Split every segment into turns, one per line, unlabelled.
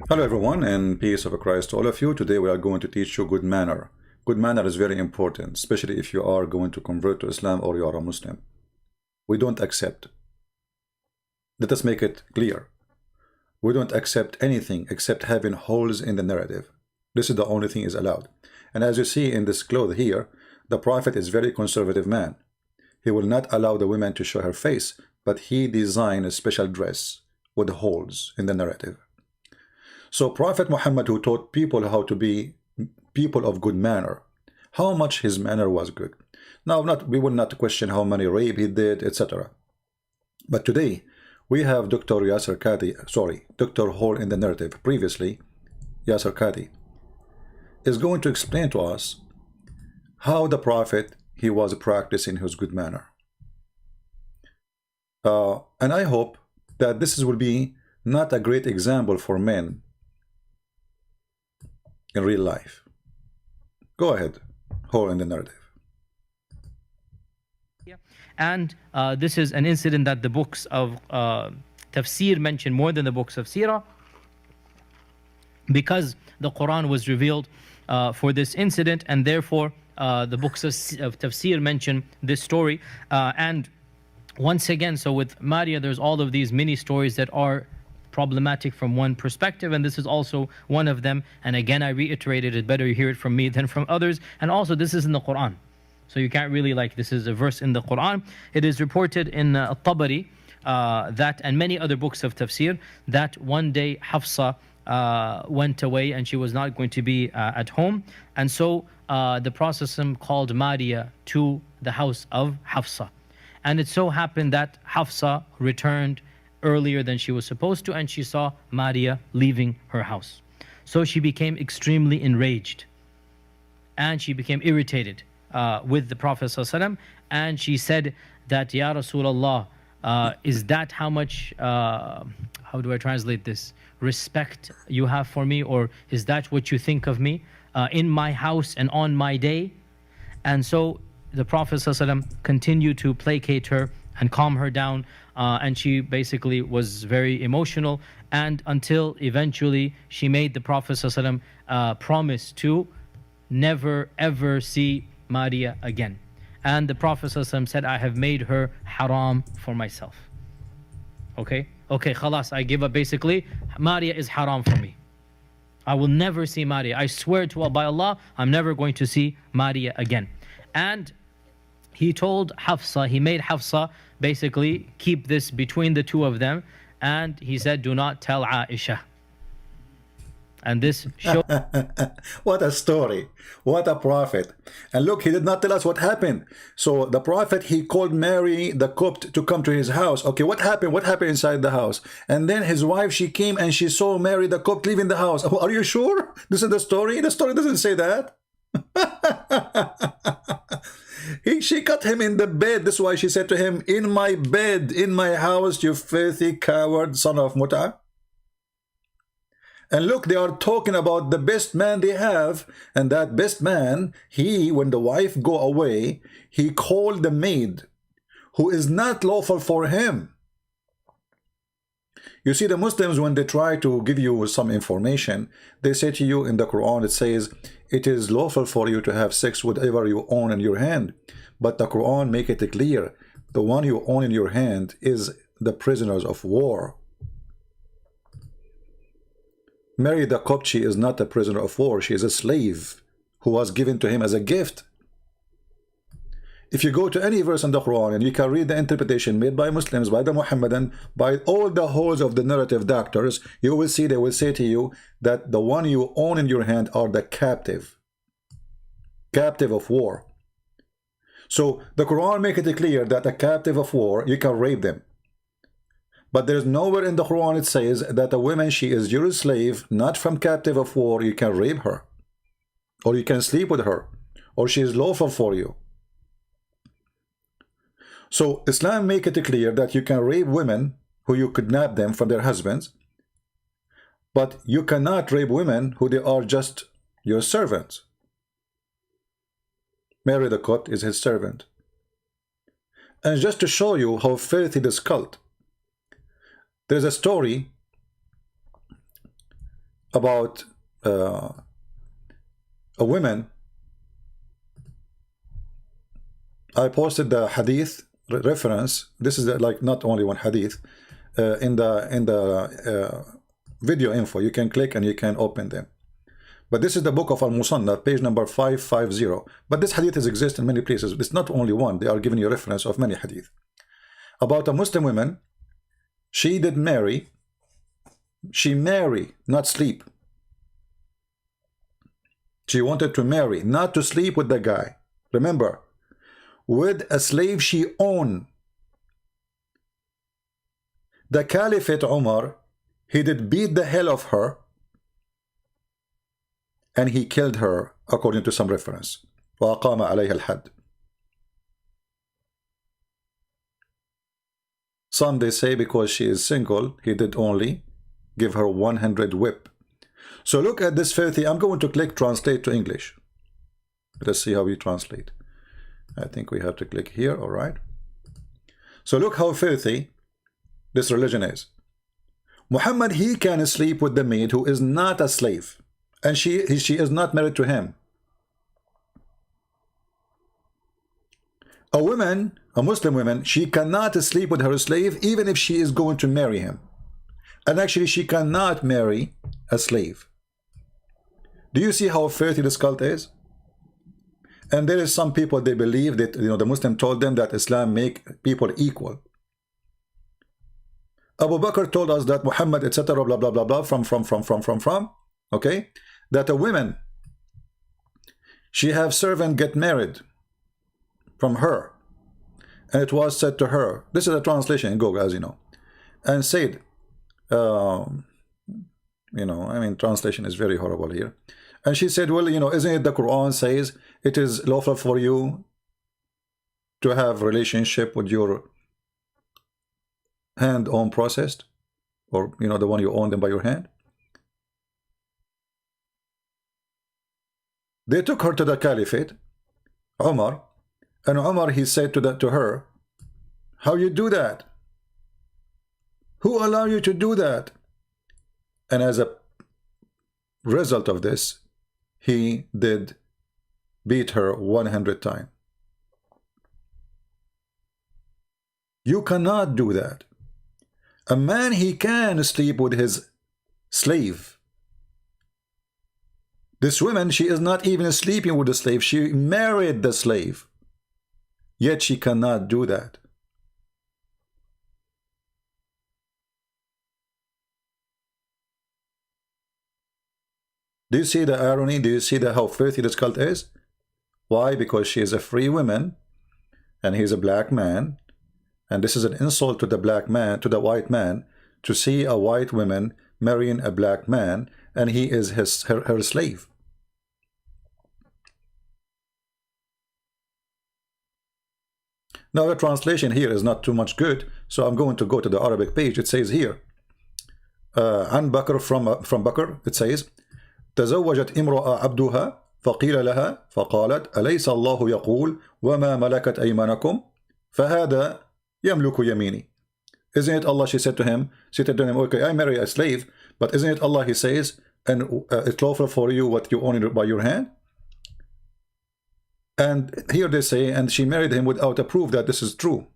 Hello everyone, and peace of Christ to all of you. Today we are going to teach you good manner. Good manner is very important, especially if you are going to convert to Islam or you are a Muslim. We don't accept. Let us make it clear. We don't accept anything except having holes in the narrative. This is the only thing is allowed. And as you see in this cloth here, the Prophet is very conservative man. He will not allow the women to show her face, but he designed a special dress with holes in the narrative. So Prophet Muhammad, who taught people how to be people of good manner, how much his manner was good. Now, we will not question how many rape he did, etc. But today, we have Dr. YasirQadhi, Dr. Hole in the Narrative, previously, YasirQadhi, is going to explain to us how the Prophet, he was practicing his good manner. And I hope that this will be not a great example for men in real life. Go ahead, Hole in the Narrative.
And this is an incident that the books of tafsir mention more than the books of seerah, because the Quran was revealed for this incident, and therefore the books of tafsir mention this story. And once again, so with Maria, there's all of these mini stories that are problematic from one perspective, and this is also one of them. And again, I reiterated, it better you hear it from me than from others. And also, this is in the Quran, so you can't really, like, this is a verse in the Quran. It is reported in Tabari that, and many other books of tafsir, that one day Hafsa went away and she was not going to be at home, and so the Prophet called Maria to the house of Hafsa, and it so happened that Hafsa returned earlier than she was supposed to, and she saw Maria leaving her house. So she became extremely enraged, and she became irritated with the Prophet ﷺ, and she said that, Ya Rasulullah, is that how much, how do I translate this, respect you have for me, or is that what you think of me in my house and on my day? And so the Prophet ﷺ continued to placate her and calm her down, and she basically was very emotional, and until eventually she made the Prophet ﷺ promise to never ever see Maria again. And the Prophet ﷺ said, I have made her haram for myself. Okay, khalas, I give up. Basically, Maria is haram for me. I will never see Maria. I swear to Allah, by Allah, I'm never going to see Maria again. And he told Hafsa, he made Hafsa basically keep this between the two of them, and he said, do not tell Aisha. And this shows
What a story, what a prophet. And look, he did not tell us what happened. So the Prophet, he called Mary the Copt to come to his house. Okay, what happened inside the house? And then his wife, she came and she saw Mary the Copt leaving the house. Oh, are you sure this is the story? The story doesn't say that. She cut him in the bed. That's why she said to him, in my bed, in my house, you filthy coward, son of Muta. And look, they are talking about the best man they have, and that best man, when the wife go away, he called the maid, who is not lawful for him. You see, the Muslims, when they try to give you some information, they say to you in the Quran, it says, it is lawful for you to have sex with whatever you own in your hand. But the Quran make it clear, the one you own in your hand is the prisoners of war. Mary the Copt, she is not a prisoner of war. She is a slave who was given to him as a gift. If you go to any verse in the Quran and you can read the interpretation made by Muslims, by the Muhammadan, by all the holes of the narrative doctors, you will see they will say to you that the one you own in your hand are the captive of war. So the Quran make it clear that a captive of war, you can rape them. But there's nowhere in the Quran it says that a woman, she is your slave, not from captive of war, you can rape her, or you can sleep with her, or she is lawful for you. So Islam make it clear that you can rape women who you kidnap them from their husbands, but you cannot rape women who they are just your servants. Mary the Copt is his servant. And just to show you how filthy this cult, there's a story about a woman. I posted the hadith reference. This is like not only one hadith in the video info. You can click and you can open them. But this is the book of Al-Musannaf, page number 550. But this hadith exists in many places. It's not only one. They are giving you reference of many hadith. About a Muslim woman, she did marry. She marry, not sleep. She wanted to marry, not to sleep with the guy. Remember, with a slave she owned. The Caliphate Umar, he did beat the hell of her, and he killed her, according to some reference. وَأَقَامَ عَلَيْهَا الْحَدِّ. Some they say because she is single, he did only give her 100 whip. So look at this filthy. I'm going to click translate to English. Let's see how we translate. I think we have to click here. All right. So look how filthy this religion is. Muhammad, he can sleep with the maid who is not a slave, and she is not married to him. A woman, a Muslim woman, she cannot sleep with her slave even if she is going to marry him. And actually she cannot marry a slave. Do you see how filthy this cult is? And there is some people, they believe that, you know, the Muslim told them that Islam make people equal. Abu Bakr told us that Muhammad, etc., blah, blah, blah, blah, from, okay, that a woman, she have servant get married from her, and it was said to her, this is a translation in Google, as you know, and said, you know, I mean, translation is very horrible here. And she said, well, you know, isn't it the Quran says it is lawful for you to have relationship with your hand own processed, or, you know, the one you own them by your hand? They took her to the Caliphate, Umar, and Umar, he said to her, how you do that? Who allow you to do that? And as a result of this, he did beat her 100 times. You cannot do that. A man, he can sleep with his slave. This woman, she is not even sleeping with the slave. She married the slave. Yet she cannot do that. Do you see the irony? Do you see how filthy this cult is? Why? Because she is a free woman and he's a black man. And this is an insult to the black man, to the white man, to see a white woman marrying a black man, and he is her slave. Now the translation here is not too much good, so I'm going to go to the Arabic page. It says here, عن بكر from Bakr, it says, تزوجت امرأة عبدها فقيل لها فقالت أليس الله يقول وما ملكت أيمانكم فهذا يملك يميني. Isn't it Allah, she said to him, okay, I marry a slave, but isn't it Allah, he says, and it's lawful for you what you own by your hand? And here they say, and she married him without a proof that this is true.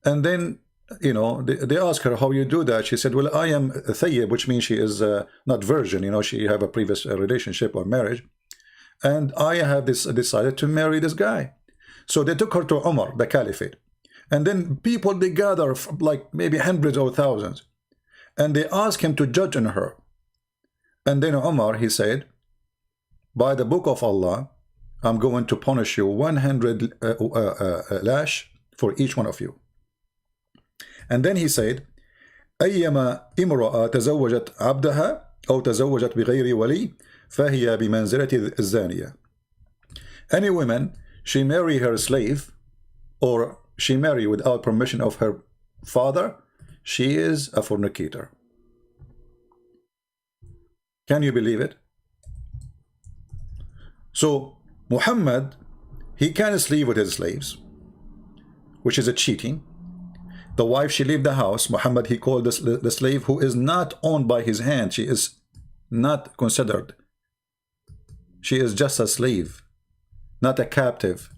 And then, you know, they ask her how you do that. She said, well, I am a thayyib, which means she is not virgin, you know, she have a previous relationship or marriage, and I have decided to marry this guy. So they took her to Umar, the Caliphate, and then people, they gather like maybe hundreds or thousands, and they ask him to judge on her. And then Umar, he said, by the book of Allah, I'm going to punish you 100 lash for each one of you. And then he said, أيما امرأة تزوجت عبدها أو تزوجت بغير ولي فهي بمنزلة الزانية. Any woman, she marry her slave, or she marry without permission of her father, she is a fornicator. Can you believe it? So Muhammad, he can sleep with his slaves, which is a cheating. The wife, she leave the house. Muhammad, he called the slave who is not owned by his hand. She is not considered. She is just a slave, not a captive.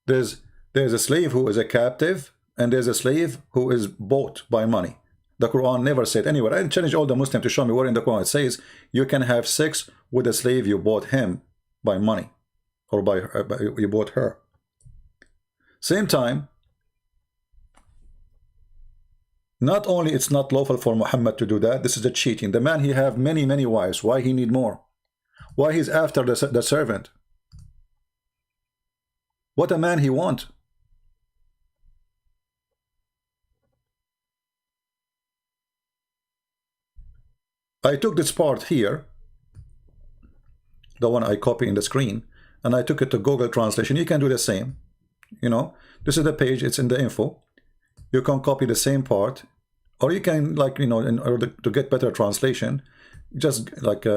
There's a slave who is a captive, and there's a slave who is bought by money. The Quran never said anywhere. I challenge all the Muslims to show me where in the Quran it says you can have sex with a slave you bought him by money, or by you bought her. Same time, not only it's not lawful for Muhammad to do that, this is a cheating. The man, he have many wives. Why he need more? Why he's after the servant? What a man he want? I took this part here, the one I copy in the screen, and I took it to Google Translation. You can do the same. You know, this is the page, it's in the info. You can copy the same part, or you can, like, you know, in order to get better translation, just like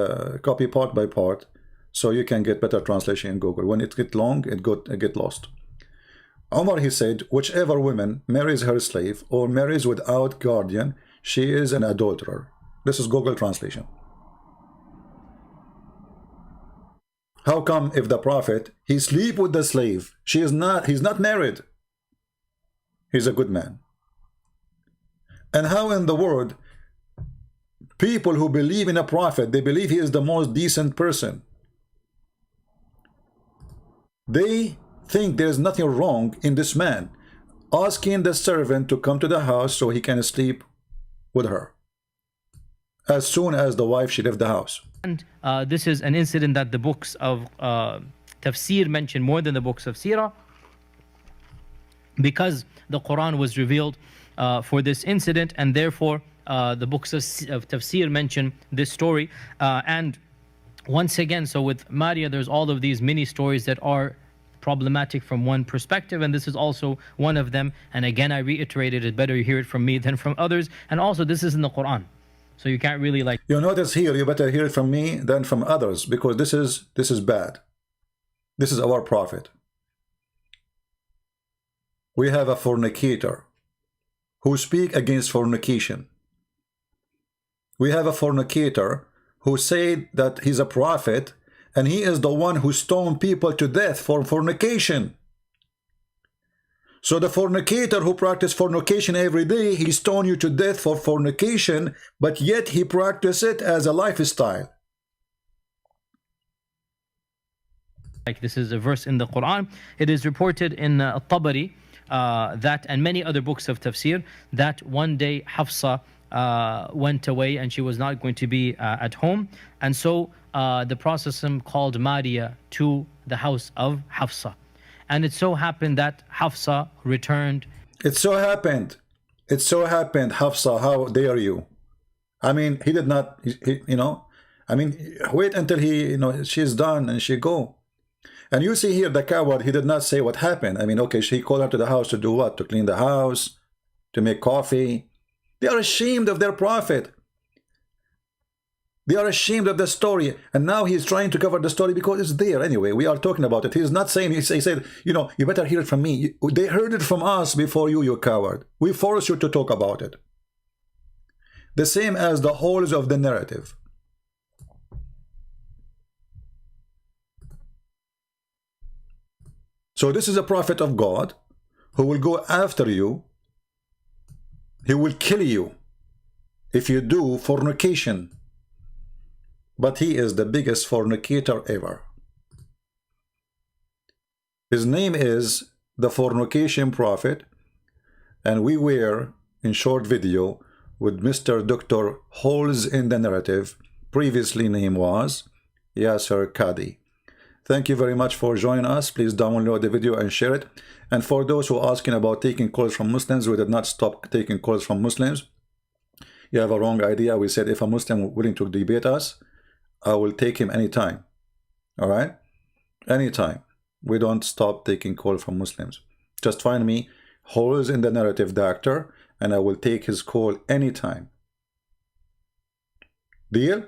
copy part by part, so you can get better translation in Google. When it get long, it get lost. Omar, he said, whichever woman marries her slave or marries without guardian, she is an adulterer. This is Google Translation. How come if the Prophet, he sleep with the slave, he's not married, he's a good man? And how in the world people who believe in a Prophet, they believe he is the most decent person, they think there's nothing wrong in this man asking the servant to come to the house so he can sleep with her as soon as the wife, she left the house.
And this is an incident that the books of tafsir mention more than the books of seerah, because the Quran was revealed for this incident, and therefore the books of tafsir mention this story. And once again, so with Maria, there's all of these mini stories that are problematic from one perspective, and this is also one of them. And again, I reiterated, it better you hear it from me than from others. And also, this is in the Quran, so you can't really, like,
you notice here, you better hear it from me than from others, because this is bad. This is our Prophet. We have a fornicator who speak against fornication. We have a fornicator who said that he's a prophet, and he is the one who stoned people to death for fornication. So the fornicator who practice fornication every day, he stone you to death for fornication, but yet he practice it as a lifestyle.
Like, this is a verse in the Quran. It is reported in Tabari that, and many other books of tafsir, that one day Hafsa went away and she was not going to be at home, and so the Prophet called Maria to the house of Hafsa, and it so happened that Hafsa returned.
It so happened, Hafsa, how dare you? I mean, he did not, you know, I mean, wait until he, you know, she's done and she go. And you see here, the coward, he did not say what happened. I mean, okay, she called her to the house to do what? To clean the house, to make coffee. They are ashamed of their Prophet. They are ashamed of the story, and now he's trying to cover the story because it's there anyway. We are talking about it. He's not saying, he said, you know, you better hear it from me. They heard it from us before you, you coward. We force you to talk about it. The same as the holes of the narrative. So this is a prophet of God who will go after you. He will kill you if you do fornication. But he is the biggest fornicator ever. His name is the Fornication Prophet, and we were in short video with Mr. Dr. HolesInNarrative. Previously name was YasirQadhi. Thank you very much for joining us. Please download the video and share it. And for those who are asking about taking calls from Muslims, we did not stop taking calls from Muslims. You have a wrong idea. We said if a Muslim willing to debate us, I will take him anytime. All right? Anytime. We don't stop taking call from Muslims. Just find me, HolesInNarrative doctor, and I will take his call anytime. Deal?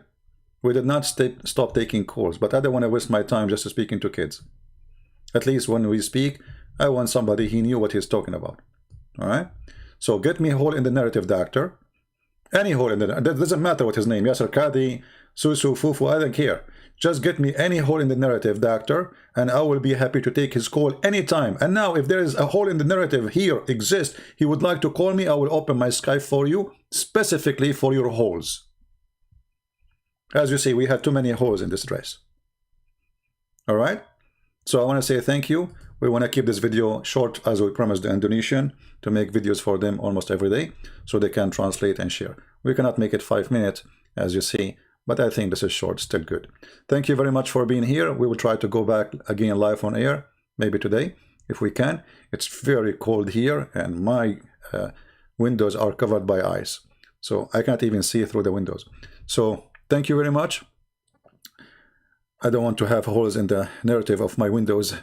We did not stop taking calls, but I don't want to waste my time just speaking to kids. At least when we speak, I want somebody he knew what he's talking about. All right. So get me hole in the narrative doctor. Any hole in the, that doesn't matter what his name, YasirQadhi, Susu, Fufu, I don't care. Just get me any hole in the narrative doctor, and I will be happy to take his call anytime. And now if there is a hole in the narrative here exists, he would like to call me, I will open my Skype for you, specifically for your holes. As you see, we had too many holes in this dress. All right. So I want to say thank you. We want to keep this video short, as we promised the Indonesian, to make videos for them almost every day so they can translate and share. We cannot make it 5 minutes, as you see, but I think this is short, still good. Thank you very much for being here. We will try to go back again live on air, maybe today, if we can. It's very cold here, and my windows are covered by ice, so I can't even see through the windows. So thank you very much. I don't want to have holes in the narrative of my windows.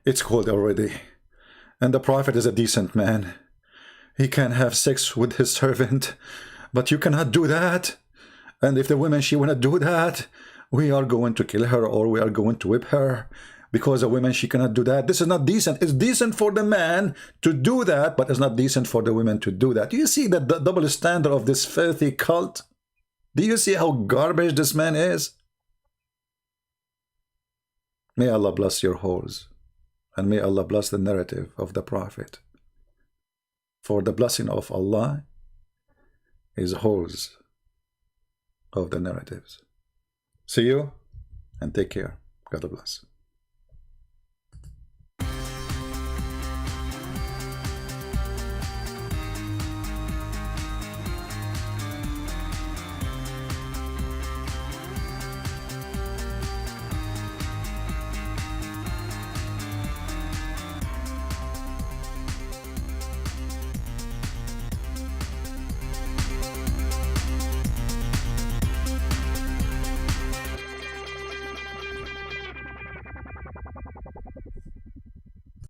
It's cold already. And the Prophet is a decent man. He can have sex with his servant, but you cannot do that. And if the woman, she want to do that, we are going to kill her, or we are going to whip her, because a woman, she cannot do that. This is not decent. It's decent for the man to do that, but it's not decent for the women to do that. Do you see the double standard of this filthy cult? Do you see how garbage this man is? May Allah bless your holes, and may Allah bless the narrative of the Prophet. For the blessing of Allah is holes of the narratives. See you, and take care. God bless.